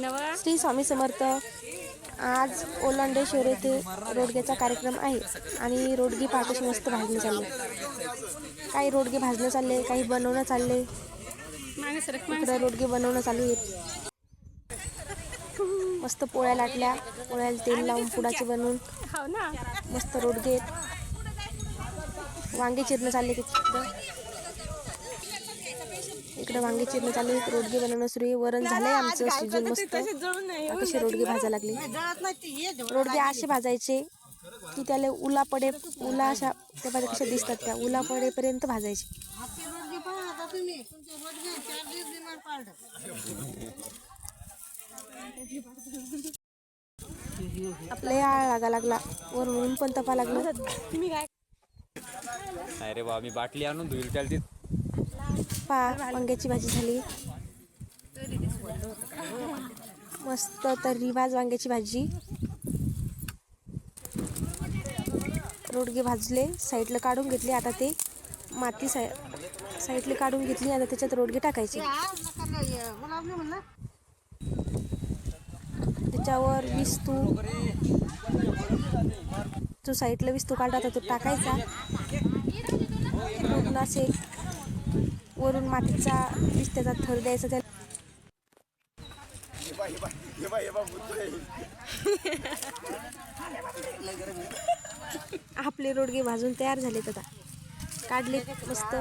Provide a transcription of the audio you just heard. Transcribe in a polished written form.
श्री स्वामी समर्थ. आज ओलांडेश्वर येथे रोडग्याचा कार्यक्रम आहे आणि रोडगे पाकशी मस्त भाजणे चालले. काही रोडगे भाजणं चालले, काही बनवणं चालले. इकडं रोडगे बनवणं चालू आहे. मस्त पोळ्या लाटल्या, पोळ्याला तेल लावून पुडाचे बनवून मस्त रोडगे. वांगे चिरणं चालले इकडं वांगे चिरणं चालले. रोडगे बनवणं सुरू आहे. वरण झालंय आमचं शिजून मस्त. कसे रोडगे भाजायला लागले. रोडगे असे भाजायचे की त्याला उला अशा त्या कशा दिसतात, त्या उला पडेपर्यंत भाजायचे. आपल्या आळ लागा लागला, वरून ऊन पण तपा लागलं. अरे बा, मी बाटली आणून धुईल त्याला. वांग्याची भाजी झाली मस्त. तर रिवाज वांग्याची भाजी. रोडगे भाजले, साईडला काढून घेतले. आता ते माती साईडला काढून घेतली. आता त्याच्यात रोडगे टाकायचे. त्याच्यावर विस्तू, जो साईडला विस्तू काढला तो टाकायचा. पूर्ण असे वरून मातीचा विस्त्याचा थर द्यायचा त्याला. आपले रोडगे भाजून तयार झालेत. आता काढले मस्त.